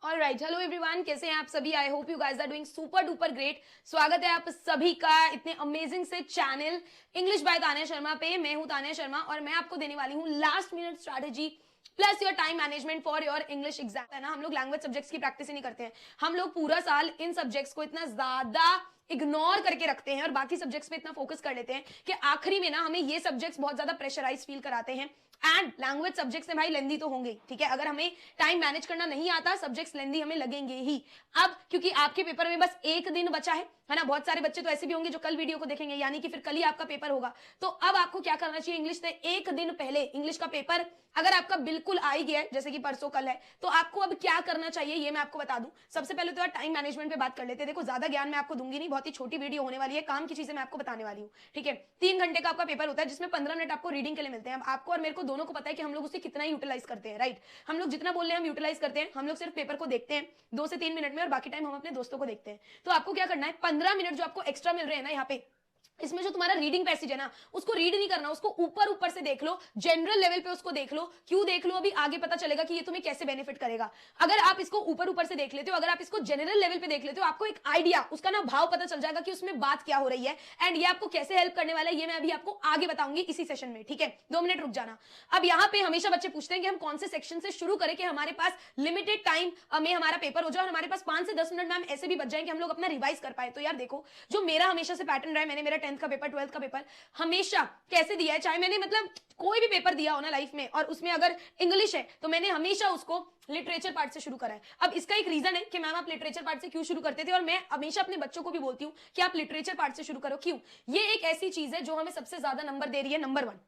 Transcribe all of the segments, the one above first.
All right, hello everyone, कैसे हैं आप सभी? I hope you guys are doing super duper great. स्वागत है आप सभी का इतने अमेजिंग से channel English by Tanya Sharma पे। मैं हूं तान्या शर्मा और मैं आपको देने वाली हूं last minute strategy plus your time management for your English exam. है ना, हम लोग लैंग्वेज सब्जेक्ट्स की प्रैक्टिस ही नहीं करते हैं। हम लोग पूरा साल इन सब्जेक्ट्स को इतना ज्यादा इग्नोर करके रखते हैं और बाकी सब्जेक्ट्स पे इतना फोकस कर लेते हैं कि आखिरी में ना हमें ये सब्जेक्ट्स बहुत ज्यादा प्रेशराइज फील कराते हैं। एंड लैंग्वेज सब्जेक्ट्स में भाई लेंदी तो होंगे, ठीक है। अगर हमें टाइम मैनेज करना नहीं आता, सब्जेक्ट्स लेंदी हमें लगेंगे ही। अब क्योंकि आपके पेपर में बस एक दिन बचा है ना, बहुत सारे बच्चे तो ऐसे भी होंगे जो कल वीडियो को देखेंगे, यानी कि फिर कल ही आपका पेपर होगा। तो अब आपको क्या करना चाहिए, इंग्लिश से एक दिन पहले इंग्लिश का पेपर अगर आपका बिल्कुल आ ही गया है, जैसे कि परसों कल है, तो आपको अब क्या करना चाहिए ये मैं आपको बता दूं। सबसे पहले तो यार टाइम मैनेजमेंट पे बात कर लेते हैं। देखो, ज्यादा ज्ञान मैं आपको दूंगी नहीं, बहुत ही छोटी वीडियो होने वाली है, काम की चीजें मैं आपको बताने वाली हूँ, ठीक है। 3 घंटे का आपका पेपर होता है जिसमें 15 मिनट आपको रीडिंग के लिए मिलते हैं। अब आपको और मेरे को दोनों को पता है कि हम लोग उसे कितना यूटिलाइज करते हैं, राइट। हम लोग जितना बोल रहे हैं हम यूटिलाइज करते हैं। हम लोग सिर्फ पेपर को देखते हैं 2 से 3 मिनट में और बाकी टाइम हम अपने दोस्तों को देखते हैं। तो आपको क्या करना है, 15 मिनट जो आपको एक्स्ट्रा मिल रहे हैं ना यहाँ पे, इसमें जो तुम्हारा रीडिंग पैसेज है ना, उसको रीड नहीं करना, उसको ऊपर ऊपर से देख लो, जनरल लेवल पे उसको देख लो। क्यों देख लो, अभी आगे पता चलेगा कि ये तुम्हें कैसे बेनिफिट करेगा। अगर आप इसको ऊपर ऊपर से देख लेते हो, अगर आप इसको जनरल लेवल पे देख लेते हो, आपको एक आइडिया, उसका ना भाव पता चल जाएगा कि उसमें बात क्या हो रही है एंड ये आपको कैसे हेल्प करने वाला है, ये मैं अभी आपको आगे बताऊंगी इसी सेशन में, ठीक है। 2 मिनट रुक जाना। अब यहाँ पे हमेशा बच्चे पूछते हैं कि हम कौन से सेक्शन से शुरू करें कि हमारे पास लिमिटेड टाइम में हमारा पेपर हो जाए और हमारे पास 5 से 10 मिनट मैम ऐसे भी बच जाए कि हम लोग अपना रिवाइज कर पाए। तो यार देखो, जो मेरा हमेशा से पैटर्न रहा है, मैंने मेरा 10th का पेपर 12th का पेपर हमेशा कैसे दिया है, चाहे मैंने मतलब कोई भी पेपर दिया हो ना लाइफ में, और उसमें अगर इंग्लिश है तो मैंने हमेशा उसको लिटरेचर पार्ट से शुरू करा है। अब इसका एक रीजन है कि मैम आप लिटरेचर पार्ट से क्यों शुरू करते थे, और मैं हमेशा अपने बच्चों को भी बोलती हूं कि आप लिटरेचर पार्ट से शुरू करो। क्यों? ये एक ऐसी चीज है जो हमें सबसे ज्यादा नंबर दे रही है, नंबर 1,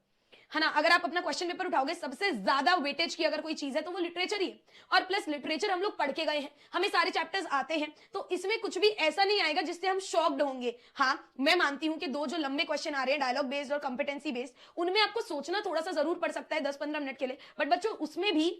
है ना। अगर आप अपना क्वेश्चन पेपर उठाओगे, सबसे ज्यादा वेटेज की अगर कोई चीज है तो वो लिटरेचर ही है। और प्लस लिटरेचर हम लोग पढ़ के गए हैं, हमें सारे चैप्टर्स आते हैं, तो इसमें कुछ भी ऐसा नहीं आएगा जिससे हम शॉक्ड होंगे। हाँ, मैं मानती हूं कि 2 जो लंबे क्वेश्चन आ रहे हैं, डायलॉग बेस्ड और कॉम्पिटेंसी बेस्ड, उनमें आपको सोचना थोड़ा सा जरूर पड़ सकता है 10-15 मिनट के लिए, बट बच्चों उसमें भी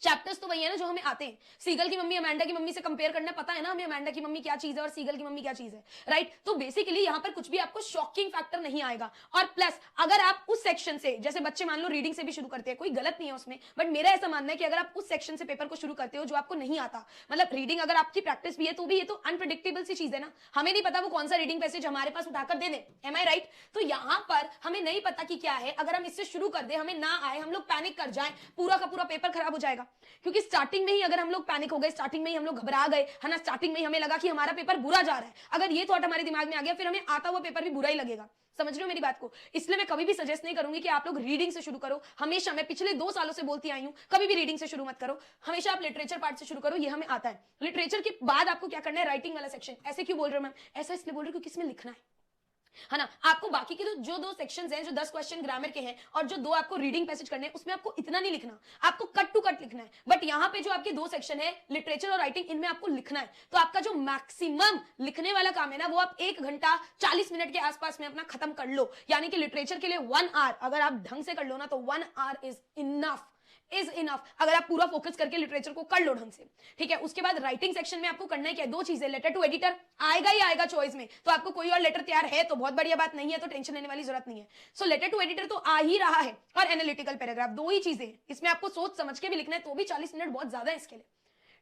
चैप्टर्स तो वही है ना जो हमें आते हैं। सीगल की मम्मी अमेंडा की मम्मी से कंपेयर करना पता है ना हमें, अमेंडा की मम्मी क्या चीज है और सीगल की मम्मी क्या चीज है, राइट। तो बेसिकली यहाँ पर कुछ भी आपको शॉकिंग फैक्टर नहीं आएगा। और प्लस अगर आप उस सेक्शन से, जैसे बच्चे मान लो रीडिंग से भी शुरू करते हैं, कोई गलत नहीं है उसमें, बट मेरा ऐसा मानना है कि अगर आप उस सेक्शन से पेपर को शुरू करते हो जो आपको नहीं आता, मतलब रीडिंग अगर आपकी प्रैक्टिस भी है तो भी ये तो अनप्रिडिक्टेबल सी चीज है ना, हमें नहीं पता वो कौन सा रीडिंग पैसेज हमारे पास उठाकर दे दे, एम आई राइट। तो यहाँ पर हमें नहीं पता कि क्या है, अगर हम इससे शुरू कर दे, हमें ना आए, हम लोग पैनिक कर जाए, पूरा का पूरा पेपर खराब हो जाएगा। क्योंकि स्टार्टिंग में ही अगर हम लोग पैनिक हो गए, स्टार्टिंग में ही हम लोग घबरा गए, है ना, स्टार्टिंग में ही हमें लगा कि हमारा पेपर बुरा जा रहा है, अगर ये थॉट हमारे दिमाग में आ गया, फिर हमें आता हुआ पेपर भी बुरा ही लगेगा। समझ रहे हो मेरी बात को? इसलिए मैं कभी भी सजेस्ट नहीं करूंगी कि आप लोग रीडिंग से शुरू करो। हमेशा, मैं पिछले 2 सालों से बोलती आई हूं, कभी भी रीडिंग से शुरू मत करो, हमेशा आप लिटरेचर पार्ट से शुरू करो, ये हमें आता है। लिटरेचर के बाद आपको क्या करना है, राइटिंग वाला सेक्शन। ऐसे क्यों बोल रहे हो मैम? ऐसा इसलिए बोल रही हूं क्योंकि इसमें लिखना है ना। आपको बाकी के जो 2 सेक्शंस हैं, जो 10 क्वेश्चन ग्रामर के हैं और जो 2 आपको रीडिंग पैसेज करने हैं, उसमें आपको इतना नहीं लिखना, आपको कट टू कट लिखना है। बट यहाँ पे जो आपके 2 सेक्शन है, लिटरेचर और राइटिंग, इनमें आपको लिखना है। तो आपका जो मैक्सिमम लिखने वाला काम है ना, वो आप 1 घंटा 40 मिनट के आसपास में अपना खत्म कर लो। यानी कि लिटरेचर के लिए 1 आवर अगर आप ढंग से कर लो ना, तो 1 आवर इज इनफ अगर आप पूरा फोकस करके लिटरेचर को कर लो ढंग से, ठीक है। उसके बाद राइटिंग सेक्शन में आपको करना है क्या, 2 चीजें। लेटर टू एडिटर आएगा ही आएगा चॉइस में, तो आपको कोई और लेटर तैयार है तो बहुत बढ़िया बात, नहीं है तो टेंशन लेने वाली जरूरत नहीं है। सो लेटर टू एडिटर तो आ ही रहा है, और एनालिटिकल पैराग्राफ, 2 ही चीजें, इसमें आपको सोच समझ के भी लिखना है, तो भी 40 मिनट बहुत ज्यादा है इसके लिए,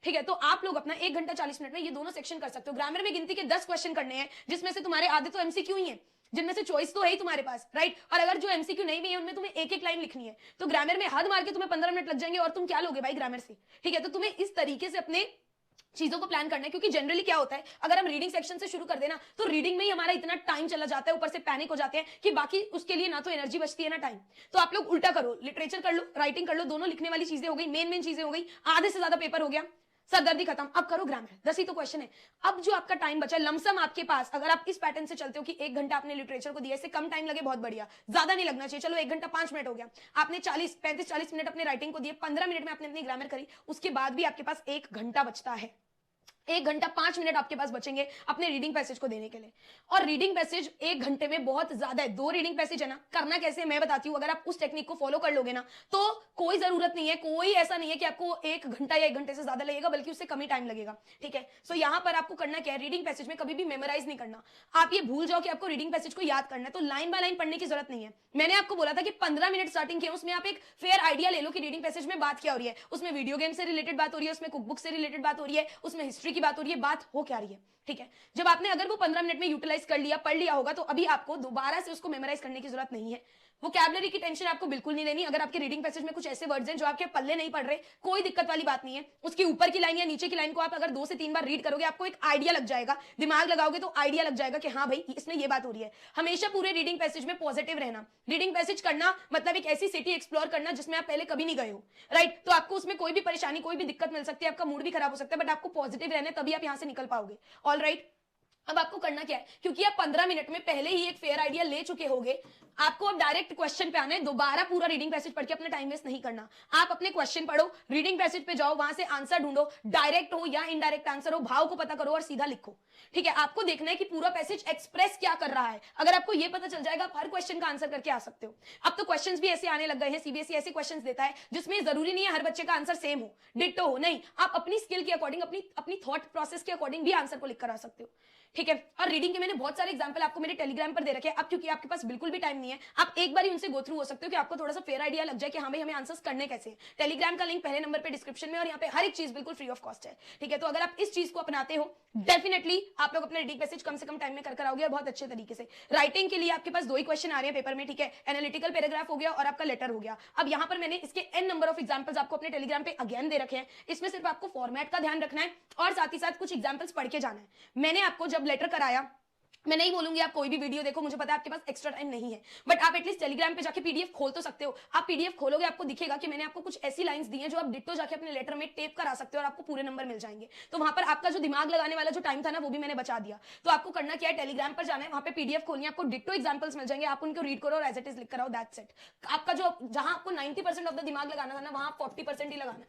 ठीक है। तो आप लोग अपना 1 घंटा 40 मिनट में ये दोनों सेक्शन कर सकते हो। ग्रामर में गिनती के 10 क्वेश्चन करने हैं, जिसमें से तुम्हारे आधे तो एमसीक्यू ही हैं, जिनमें से चॉइस तो है ही तुम्हारे पास, राइट। और अगर जो एमसीक्यू नहीं भी है उनमें तुम्हें एक लाइन लिखनी है, तो ग्रामर में हद मार के तुम्हें 15 मिनट लग जाएंगे, और तुम क्या लोगे भाई ग्रामर से, ठीक है। तो तुम्हें इस तरीके से अपने चीजों को प्लान करना है, क्योंकि जनरली क्या होता है, अगर हम रीडिंग सेक्शन से शुरू कर देना तो रीडिंग में ही हमारा इतना टाइम चला जाता है, ऊपर से पैनिक हो जाते हैं कि बाकी उसके लिए ना तो एनर्जी बचती है ना टाइम। तो आप लोग उल्टा करो, लिटरेचर कर लो, राइटिंग कर लो, दोनों लिखने वाली चीजें हो गई, मेन चीजें हो गई, आधे से ज्यादा पेपर हो गया, सरदर्दी खत्म। अब करो ग्रामर, 10 ही तो क्वेश्चन है। अब जो आपका टाइम बचा, लमसम आपके पास, अगर आप इस पैटर्न से चलते हो कि 1 घंटा आपने लिटरेचर को दिया, इससे कम टाइम लगे बहुत बढ़िया, ज्यादा नहीं लगना चाहिए। चलो 1 घंटा 5 मिनट हो गया, आपने 35-40 मिनट अपने राइटिंग को दिए, 15 मिनट में आपने अपनी ग्रामर करी, उसके बाद भी आपके पास 1 घंटा बचता है। 1 घंटा 5 मिनट आपके पास बचेंगे अपने रीडिंग पैसेज को देने के लिए। और रीडिंग पैसेज 1 घंटे में बहुत ज्यादा है। 2 रीडिंग पैसेज है ना, करना कैसे है मैं बताती हूँ। अगर आप उस टेक्निक को फॉलो कर लोगे ना तो कोई जरूरत नहीं है, कोई ऐसा नहीं है कि आपको 1 घंटा या 1 घंटे से ज्यादा लगेगा, बल्कि उससे कम ही टाइम लगेगा। ठीक है, सो यहाँ पर आपको करना क्या है, रीडिंग पैसेज में कभी भी मेमोराइज नहीं करना। आप ये भूल जाओ कि आपको रीडिंग पैसेज को याद करना है, तो लाइन बाय लाइन पढ़ने की जरूरत नहीं है। मैंने आपको बोला था कि 15 मिनट स्टार्टिंग किया, उसमें आप एक फेयर आइडिया ले लो कि रीडिंग पैसेज में बात क्या हो रही है। उसमें वीडियो गेम से रिलेटेड बात हो रही है, उसमें कुकबुक से रिलेटेड बात हो रही है, उसमें हिस्ट्री की बात हो रही है, बात हो क्या रही है। ठीक है, जब आपने अगर वो 15 मिनट में यूटिलाइज कर लिया, पढ़ लिया होगा, तो अभी आपको दोबारा से उसको मेमोराइज करने की जरूरत नहीं है। वोकैबुलरी की टेंशन आपको बिल्कुल नहीं लेनी। अगर आपके रीडिंग पैसेज में कुछ ऐसे वर्ड्स हैं जो आपके पल्ले नहीं पड़ रहे, कोई दिक्कत वाली बात नहीं है। उसकी ऊपर की लाइन या नीचे की लाइन को आप अगर 2 से 3 बार रीड करोगे, आपको एक आइडिया लग जाएगा, दिमाग लगाओगे तो आइडिया लग जाएगा कि हाँ भाई इसमें ये बात हो रही है। हमेशा पूरे रीडिंग पैसेज में पॉजिटिव रहना। रीडिंग पैसेज करना मतलब एक ऐसी सिटी एक्सप्लोर करना जिसमें आप पहले कभी नहीं गए हो, राइट। तो आपको उसमें कोई भी परेशानी, कोई भी दिक्कत मिल सकती है, आपका मूड भी खराब हो सकता है, बट आपको पॉजिटिव रहना है, तभी आप यहां से निकल पाओगे। ऑल राइट, अब आपको करना क्या है, क्योंकि आप 15 मिनट में पहले ही एक फेयर आइडिया ले चुके होगे, आपको अब डायरेक्ट क्वेश्चन पे आना है। दोबारा पूरा रीडिंग पैसेज पढ़ के अपना टाइम वेस्ट नहीं करना। आप अपने क्वेश्चन पढ़ो, रीडिंग पैसेज पे जाओ, वहां से आंसर ढूंढो, डायरेक्ट हो या इनडायरेक्ट आंसर हो, भाव को पता करो और सीधा लिखो। ठीक है, आपको देखना है कि पूरा पैसेज एक्सप्रेस क्या कर रहा है। अगर आपको ये पता चल जाएगा, आप हर क्वेश्चन का आंसर करके आ सकते हो। अब तो क्वेश्चंस भी ऐसे आने लग गए हैं, सीबीएसई ऐसे क्वेश्चंस देता है जिसमें जरूरी नहीं है हर बच्चे का आंसर सेम हो, डिट्टो हो, नहीं, आप अपनी स्किल के अकॉर्डिंग, अपनी थॉट प्रोसेस के अकॉर्डिंग भी आंसर को लिख कर आ सकते हो। ठीक है, और रीडिंग के मैंने बहुत सारे एग्जांपल आपको मेरे टेलीग्राम पर दे रखे हैं। अब क्योंकि आपके पास बिल्कुल भी टाइम नहीं है, आप एक बार उनसे गो थ्रू हो सकते हो कि आपको थोड़ा सा फेयर आइडिया लग जाए कि हाँ भाई हमें आंसर्स करने कैसे। टेलीग्राम का लिंक पहले नंबर पे डिस्क्रिप्शन में, और यहाँ पे हर एक चीज बिल्कुल फ्री ऑफ कॉस्ट है। ठीक है, तो अगर आप इस चीज को अपनाते हो, डेफिनेटली आप लोग अपने रीडिंग पैसेज कम से कम टाइम में कर आओगे, बहुत अच्छे तरीके से। राइटिंग के लिए आपके पास 2 ही क्वेश्चन आ रहे हैं पेपर में। ठीक है, एनालिटिकल पैराग्राफ हो गया और आपका लेटर हो गया। अब यहाँ पर मैंने इसके n नंबर ऑफ एग्जांपल्स आपको अपने टेलीग्राम पे अगेन दे रखे हैं। इसमें सिर्फ आपको फॉर्मेट का ध्यान रखना है और साथ ही साथ कुछ एग्जांपल्स पढ़ के जाना है। मैंने आपको जब लेटर कराया, मैं नहीं बोलूंगी आप कोई भी वीडियो देखो, मुझे पता है आपके पास एक्स्ट्रा टाइम नहीं है, बट आप एटलीस्ट टेलीग्राम पे जाके पीडीएफ खोल तो सकते हो। आप पीडीएफ खोलोगे, आपको दिखेगा कि मैंने आपको कुछ ऐसी लाइंस दी हैं जो आप डिट्टो जाके अपने लेटर में टेप करा सकते हो और आपको पूरे नंबर मिल जाएंगे। तो वहां पर आपका जो दिमाग लगाने वाला जो टाइम था ना, वो भी मैंने बचा दिया। तो आपको करना क्या है, टेलीग्राम पर जाना है, वहां पे पीडीएफ खोलनी है, आपको डिट्टो एग्जांपल्स मिल जाएंगे, आप उनको रीड करो और एज इट इज लिख कर आओ, दैट्स इट। आपका जो जहां आपको 90% ऑफ द दिमाग लगाना था ना, वहां 40% ही लगाना है।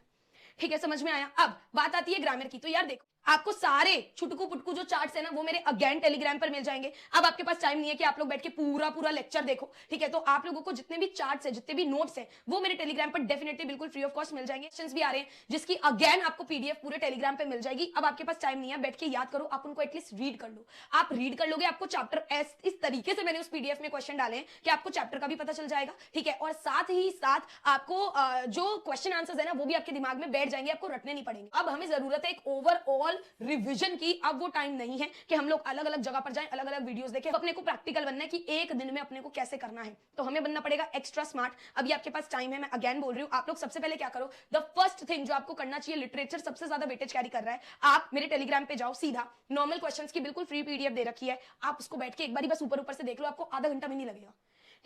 ठीक है, समझ में आया। अब बात आती है ग्रामर की। तो यार देखो, आपको सारे छुटकू पुटकू जो चार्ट्स है ना, वो मेरे अगेन टेलीग्राम पर मिल जाएंगे। अब आपके पास टाइम नहीं है कि आप लोग बैठ के पूरा लेक्चर देखो। ठीक है, तो आप लोगों को जितने भी चार्ट्स है, जितने भी नोट्स है, वो मेरे टेलीग्राम पर डेफिनेटली बिल्कुल फ्री ऑफ कॉस्ट मिल जाएंगे। क्वेश्चंस भी आ रहे हैं जिसकी अगेन आपको पीडीएफ पूरे टेलीग्राम पे मिल जाएगी। अब आपके पास टाइम नहीं है, बैठ के याद करो, आप उनको एटलीस्ट रीड कर लो। आप रीड कर लोगे, आपको चैप्टर इस तरीके से मैंने उस पीडीएफ में क्वेश्चन डाले हैं कि आपको चैप्टर का भी पता चल जाएगा। ठीक है, और साथ ही साथ आपको जो क्वेश्चन आंसर्स है ना, वो भी आपके दिमाग में बैठ जाएंगे, आपको रटने नहीं पड़ेंगे। अब हमें जरूरत है एक ओवरऑल रिविजन की। अब वो टाइम नहीं है कि हम लोग अलग अलग जगह पर जाएं, अलग अलग वीडियोस देखें। अपने को प्रैक्टिकल बनना है कि एक दिन में अपने को कैसे करना है, तो हमें बनना पड़ेगा एक्स्ट्रा स्मार्ट। अभी आपके पास टाइम है, मैं अगेन बोल रही हूं, आप लोग सबसे पहले क्या करो, द फर्स्ट थिंग जो आपको करना चाहिए, लिटरेचर सबसे ज्यादा वेटेज कैरी कर रहा है, आप मेरे टेलीग्राम पे जाओ, सीधा नॉर्मल क्वेश्चंस की बिल्कुल फ्री पीडीएफ दे रखी है, आप उसको बैठ के एक बार बस ऊपर से देख लो, आपको आधा घंटा भी नहीं लगेगा।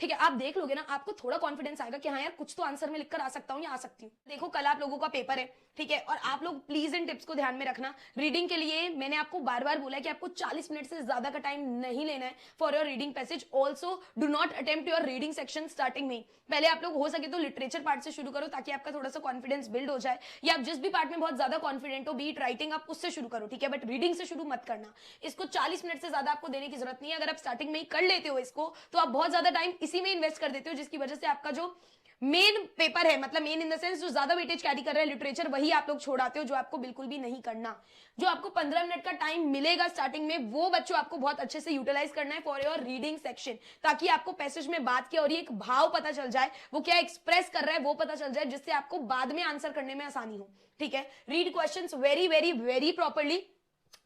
ठीक है, आप देख लोगे ना, आपको थोड़ा कॉन्फिडेंस आएगा कि हाँ यार कुछ तो आंसर में लिखकर आ सकता हूँ या आ सकती हूँ। देखो, कल आप लोगों का पेपर है, ठीक है, और आप लोग प्लीज इन टिप्स को ध्यान में रखना। रीडिंग के लिए मैंने आपको बार बार बोला है कि आपको 40 मिनट से ज्यादा का टाइम नहीं लेना है for your reading passage. Also do not attempt your reading section starting में। पहले आप लोग हो सके तो लिटरेचर पार्ट से शुरू करो, ताकि आपका थोड़ा सा कॉन्फिडेंस बिल्ड हो जाए, या आप जिस भी पार्ट में बहुत ज्यादा कॉन्फिडेंट हो, बीट राइटिंग, आप उससे शुरू करो। ठीक है, बट रीडिंग से शुरू मत करना। इसको 40 मिनट से ज्यादा आपको देने की जरूरत नहीं है। अगर आप स्टार्टिंग में ही कर लेते हो इसको, तो आप बहुत ज्यादा टाइम इसी में इन्वेस्ट कर देते हो, जिसकी वजह से आपका जो मेन पेपर है, मतलब मेन इन द सेंस जो ज्यादा वेटेज कैरी कर रहा है लिटरेचर, वही आप लोग छोड़ाते हो, जो आपको बिल्कुल भी नहीं करना। जो आपको 15 मिनट का टाइम मिलेगा स्टार्टिंग में, वो बच्चों आपको बहुत अच्छे से यूटिलाइज करना है फॉर योर रीडिंग सेक्शन, ताकि आपको पैसेज में बात क्या हो रही है, एक भाव पता चल जाए, वो क्या एक्सप्रेस कर रहा है वो पता चल जाए, जिससे आपको बाद में आंसर करने में आसानी हो। ठीक है, read questions very very very properly.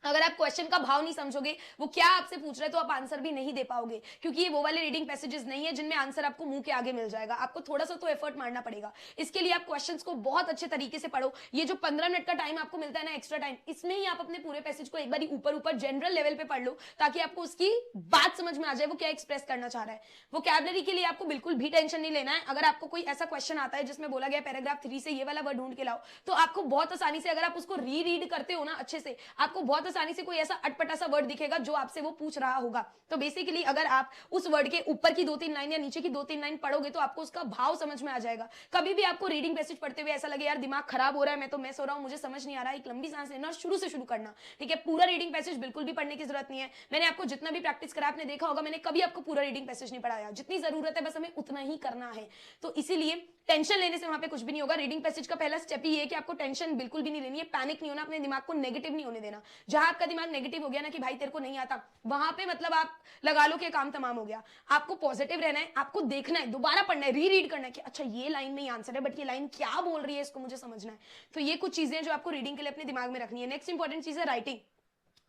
अगर आप क्वेश्चन का भाव नहीं समझोगे, वो क्या आपसे पूछ रहे हैं, तो आप आंसर भी नहीं दे पाओगे, क्योंकि ये वो वाले रीडिंग पैसेजेस नहीं है जिनमें आंसर आपको मुंह के आगे मिल जाएगा। आपको थोड़ा सा तो एफर्ट मारना पड़ेगा। इसके लिए आप क्वेश्चंस को बहुत अच्छे तरीके से पढ़ो। ये जो 15 मिनट का टाइम आपको मिलता है ना, एक्स्ट्रा टाइम, इसमें ही आप अपने पूरे पैसेज को एक बार ऊपर जनरल लेवल पे पढ़ लो, ताकि आपको उसकी बात समझ में आ जाए, वो क्या एक्सप्रेस करना चाह रहा है। वोकैबुलरी के लिए आपको बिल्कुल भी टेंशन नहीं लेना है। अगर आपको कोई ऐसा क्वेश्चन आता है जिसमें बोला गया पैराग्राफ 3 से ये वाला वर्ड ढूंढ के लाओ, तो आपको बहुत आसानी से, अगर आप उसको रीड करते हो ना अच्छे से, आपको बहुत आसानी से कोई ऐसा अटपटा सा वर्ड दिखेगा जो आपसे वो पूछ रहा होगा। तो बेसिकली अगर आप उस वर्ड के ऊपर की 2-3 लाइन या नीचे की 2-3 लाइन पढ़ोगे तो आपको उसका भाव समझ में आ जाएगा। कभी भी आपको रीडिंग पैसेज पढ़ते हुए ऐसा लगे यार दिमाग खराब हो रहा है, मैं तो मिस हो रहा हूं, मुझे समझ नहीं आ रहा, एक लंबी सांस लेना और शुरू से शुरू करना, ठीक है। पूरा रीडिंग पैसेज बिल्कुल भी पढ़ने की जरूरत नहीं है। मैंने आपको जितना भी प्रैक्टिस करा आपने देखा होगा, मैंने कभी आपको पूरा रीडिंग पैसेज नहीं पढ़ाया। जितनी जरूरत है बस हमें उतना ही करना है। तो इसीलिए टेंशन लेने से वहां पे कुछ भी नहीं होगा। रीडिंग पैसेज का पहला स्टेप ही है कि आपको टेंशन बिल्कुल भी नहीं लेनी है, पैनिक नहीं होना, अपने दिमाग को नेगेटिव नहीं होने देना। जहां आपका दिमाग नेगेटिव हो गया ना कि भाई तेरे को नहीं आता, वहां पे मतलब आप लगा लो कि काम तमाम हो गया। आपको पॉजिटिव रहना है, आपको देखना है, दोबारा पढ़ना है, रीड करना है कि अच्छा ये लाइन में ही आंसर है, बट ये लाइन क्या बोल रही है इसको मुझे समझना है। तो ये कुछ चीजें जो आपको रीडिंग के लिए अपने दिमाग में रखनी है। नेक्स्ट इंपॉर्टेंट चीज है राइटिंग।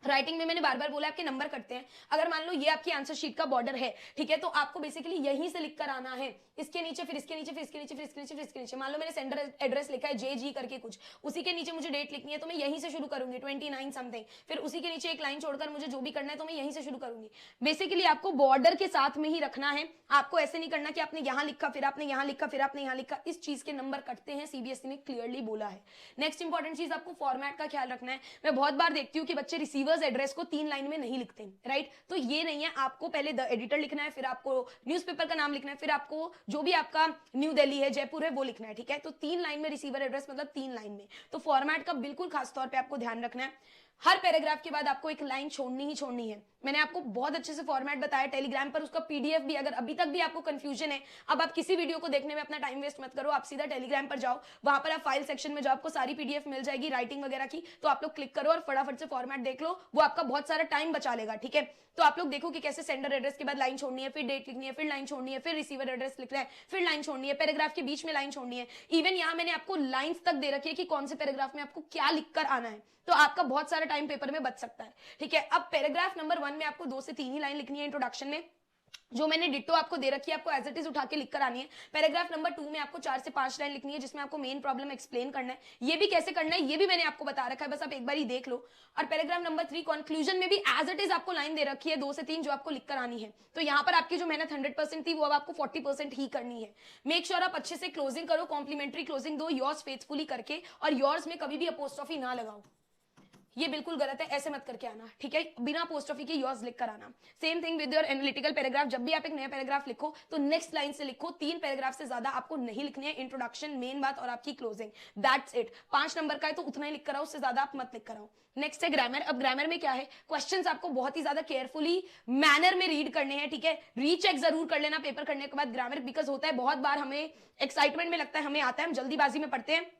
राइटिंग में मैंने बार बार बोला आपके नंबर कटते हैं। अगर मान लो ये आपकी आंसर शीट का बॉर्डर है, ठीक है, तो आपको बेसिकली यहीं से लिखकर आना है, इसके नीचे फिर इसके नीचे फिर इसके नीचे फिर इसके नीचे फिर इसके नीचे। मान लो मैंने सेंटर एड्रेस लिखा है JG करके कुछ, उसी के नीचे मुझे डेट लिखनी है तो मैं यहीं से शुरू करूंगी 29 समथिंग, फिर उसी के नीचे एक लाइन छोड़कर मुझे जो भी करना है तो मैं यहीं से शुरू करूंगी। बेसिकली आपको बॉर्डर के साथ में ही रखना है। आपको ऐसे नहीं करना कि आपने यहां लिखा फिर आपने यहां लिखा फिर आपने यहां लिखा, इस चीज के नंबर कटते हैं, CBSE ने क्लियरली बोला है। नेक्स्ट इंपॉर्टेंट चीज आपको फॉर्मेट का ख्याल रखना है। मैं बहुत बार देखती हूँ कि बच्चे रिसीवर्स एड्रेस को 3 लाइन में नहीं लिखते, राइट। तो ये नहीं है, आपको पहले द एडिटर लिखना है, फिर आपको न्यूज़पेपर का नाम लिखना है, फिर आपको जो भी आपका न्यू दिल्ली है, जयपुर है, वो लिखना है, ठीक है। तो 3 लाइन में रिसीवर एड्रेस मतलब 3 लाइन में। तो फॉर्मेट का बिल्कुल खास तौर पे आपको ध्यान रखना है। हर पैराग्राफ के बाद आपको एक लाइन छोड़नी ही छोड़नी है। मैंने आपको बहुत अच्छे से फॉर्मेट बताया टेलीग्राम पर, उसका PDF भी, अगर अभी तक भी आपको कंफ्यूजन है, अब आप किसी वीडियो को देखने में अपना टाइम वेस्ट मत करो, आप सीधा टेलीग्राम पर जाओ, वहां पर आप फाइल सेक्शन में जाओ, आपको सारी PDF मिल जाएगी राइटिंग वगैरह की, तो आप लोग क्लिक करो और फटाफट से फॉर्मेट देख लो, वो आपका बहुत सारा टाइम बचा लेगा, ठीक है। तो आप लोग देखो कि कैसे सेंडर एड्रेस के बाद लाइन छोड़नी है, फिर डेट लिखनी है, फिर लाइन छोड़नी है, फिर रिसीवर एड्रेस लिखना है, फिर लाइन छोड़नी है, पैराग्राफ के बीच में लाइन छोड़नी है। इवन यहाँ मैंने आपको लाइंस तक दे रखी है कि कौन से पैराग्राफ में आपको क्या लिखकर आना है, तो आपका बहुत सारा टाइम पेपर में बच सकता है, ठीक है। अब पैराग्राफ नंबर 1 में आपको 2 से 3 ही लाइन लिखनी है इंट्रोडक्शन में, जो मैंने डिट्टो आपको दे रखी है, आपको एज इट इज उठा के लिखकर आनी है। पैराग्राफ नंबर 2 में आपको 4 से 5 लाइन लिखनी है, जिसमें आपको मेन प्रॉब्लम एक्सप्लेन करना है। ये भी कैसे करना है ये भी मैंने आपको बता रखा है, बस आप एक बार ही देख लो। और पैराग्राफ नंबर 3 कंक्लूजन में भी एज इट इज आपको लाइन दे रखी है 2 से 3 जो आपको लिखकर आनी है। तो यहाँ पर आपकी जो मेहनत 100% थी वो अब आपको 40% ही करनी है। मेक श्योर आप अच्छे से क्लोजिंग करो, कॉम्प्लीमेंट्री क्लोजिंग दो, योर्स फेथफुली करके, और योर्स में कभी भी अपोस्ट्रोफी ना लगाओ, ये बिल्कुल गलत है, ऐसे मत करके आना, ठीक है। बिना अपोस्ट्रोफी के योर्स लिख कर आना। Same thing with your analytical paragraph, जब भी आप एक नया पैराग्राफ लिखो तो नेक्स्ट लाइन से लिखो, 3 पैराग्राफ से ज्यादा आपको नहीं लिखनी है। इंट्रोडक्शन, मेन बात और आपकी क्लोजिंग, दैट्स इट। 5 नंबर का है तो उतना ही लिख कर आओ, उससे ज्यादा आप मत लिख कर आओ। नेक्स्ट है ग्रामर। अब ग्रामर में क्या है, क्वेश्चंस आपको बहुत ही ज्यादा केयरफुली मैनर में रीड करने हैं, ठीक है। रीचेक जरूर कर लेना पेपर करने के बाद ग्रामर, बिकॉज होता है बहुत बार हमें एक्साइटमेंट में लगता है हमें आता है, हम जल्दीबाजी में पढ़ते हैं,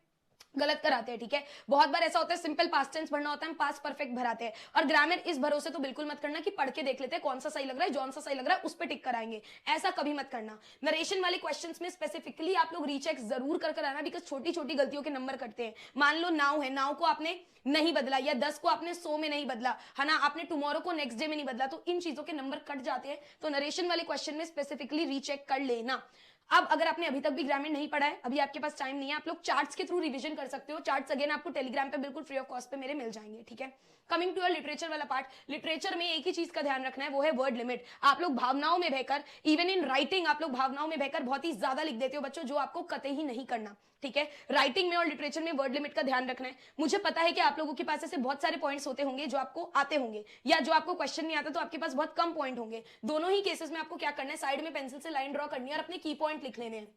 गलत कराते हैं, ठीक है। बहुत बार ऐसा होता है सिंपल पास्ट टेंस भरना होता है, हम पास्ट परफेक्ट भराते हैं। और ग्रामर इस भरोसे तो बिल्कुल मत करना कि पढ़ के देख लेते हैं कौन सा सही लग रहा है, जौन सा सही लग रहा है उस पर टिक कराएंगे, ऐसा कभी मत करना। नरेशन वाले क्वेश्चंस में स्पेसिफिकली आप लोग रीचेक जरूर कर आना, बिकॉज छोटी छोटी गलतियों के नंबर कटते हैं। मान लो नाउ है, नाउ को आपने नहीं बदला, या 10 को आपने 100 में नहीं बदला, है ना, आपने टुमारो को नेक्स्ट डे में नहीं बदला, तो इन चीजों के नंबर कट जाते हैं। तो नरेशन वाले क्वेश्चन में स्पेसिफिकली रीचेक कर लेना। अब अगर आपने अभी तक भी ग्रामर नहीं पढ़ा है, अभी आपके पास टाइम नहीं है, आप लोग चार्ट्स के थ्रू रिवीजन कर सकते हो। चार्ट्स अगेन आपको टेलीग्राम पे बिल्कुल फ्री ऑफ कॉस्ट पे मेरे मिल जाएंगे, ठीक है। कमिंग टू लिटरेचर वाला पार्ट, लिटरेचर में एक ही चीज का ध्यान रखना है, वो है वर्ड लिमिट। आप लोग भावनाओं में बहकर, इवन इन राइटिंग आप लोग भावनाओं में बहकर बहुत ही ज्यादा लिख देते हो बच्चों, जो आपको कतई ही नहीं करना, ठीक है। राइटिंग में और लिटरेचर में वर्ड लिमिट का ध्यान रखना है। मुझे पता है कि आप लोगों के पास ऐसे बहुत सारे पॉइंट्स होते होंगे जो आपको आते होंगे, या जो आपको क्वेश्चन नहीं आता तो आपके पास बहुत कम पॉइंट होंगे। दोनों ही केसेस में आपको क्या करना है, साइड में पेंसिल से लाइन ड्रॉ करनी है और अपने की पॉइंट लिख लेने हैं।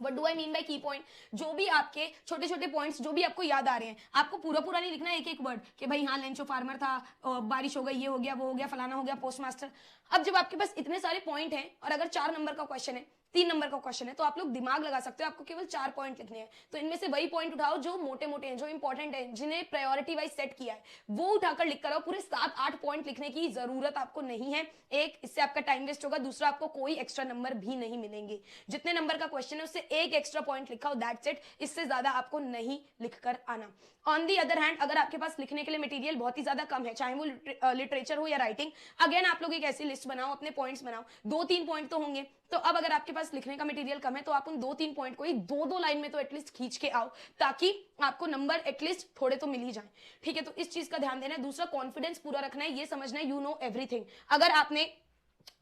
What do I mean by की पॉइंट, जो भी आपके छोटे छोटे पॉइंट्स जो भी आपको याद आ रहे हैं, आपको पूरा पूरा नहीं लिखना है एक एक वर्ड कि भाई हाँ लेंचो फार्मर था, बारिश हो गई, ये हो गया, वो हो गया, फलाना हो गया, पोस्ट मास्टर। अब जब आपके पास इतने सारे पॉइंट हैं और अगर 4 नंबर का क्वेश्चन है, 3 नंबर का क्वेश्चन है, तो आप लोग दिमाग लगा सकते हो, आपको केवल 4 पॉइंट लिखने हैं। तो इनमें से वही पॉइंट उठाओ जो मोटे मोटे हैं, जो इंपॉर्टेंट है, जिन्हें प्रायोरिटी वाइज सेट किया है, वो उठाकर लिख कर आओ। पूरे 7-8 पॉइंट लिखने की जरूरत आपको नहीं है। एक, इससे आपका टाइम वेस्ट होगा, दूसरा आपको कोई एक्स्ट्रा नंबर भी नहीं मिलेंगे। जितने नंबर का क्वेश्चन है उससे एक एक्स्ट्रा पॉइंट लिखा हो, दैट्स इट। इससे ज्यादा आपको नहीं लिखकर आना। ऑन दी अदर हैंड, अगर आपके पास लिखने के लिए मटेरियल बहुत ही ज्यादा कम है, चाहे वो लिटरेचर हो या राइटिंग, अगेन आप लोग एक ऐसी लिस्ट बनाओ, अपने पॉइंट्स बनाओ, 2-3 पॉइंट तो होंगे। तो अब अगर आपके पास लिखने का मटेरियल कम है तो आप उन 2-3 पॉइंट को ही 2-2 लाइन में तो एटलीस्ट खींच के आओ, ताकि आपको नंबर एटलीस्ट थोड़े तो मिल ही जाए, ठीक है। तो इस चीज का ध्यान देना है। दूसरा, कॉन्फिडेंस पूरा रखना है, ये समझना है यू नो एवरीथिंग। अगर आपने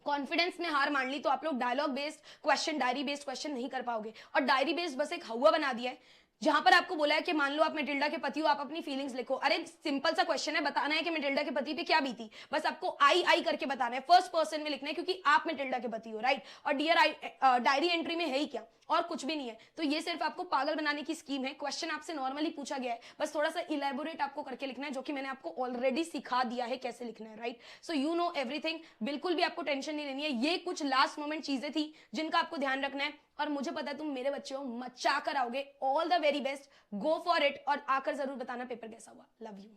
कॉन्फिडेंस में हार मान ली तो आप लोग dialogue based question, diary based question नहीं कर पाओगे। और डायरी बेस्ड बस एक हवा बना दिया है, जहां पर आपको बोला है कि मान लो आप मेटिल्डा के पति हो, आप अपनी फीलिंग्स लिखो। अरे सिंपल सा क्वेश्चन है, बताना है कि मेटिल्डा के पति पे क्या बीती, बस आपको आई आई करके बताना है, फर्स्ट पर्सन में लिखना है क्योंकि आप मेटिल्डा के पति हो, राइट। और डियर आई डायरी एंट्री में है ही क्या, और कुछ भी नहीं है। तो ये सिर्फ आपको पागल बनाने की स्कीम है। क्वेश्चन आपसे नॉर्मली पूछा गया है, बस थोड़ा सा इलेबोरेट आपको करके लिखना है, जो कि मैंने आपको ऑलरेडी सिखा दिया है कैसे लिखना है, right. So you know everything, बिल्कुल भी आपको टेंशन नहीं लेनी है। ये कुछ लास्ट मोमेंट चीजें थी जिनका आपको ध्यान रखना है, और मुझे पता है तुम मेरे बच्चे हो, मचा कर आओगे। All the very best, go for it, और आकर जरूर बताना पेपर कैसा हुआ। Love you.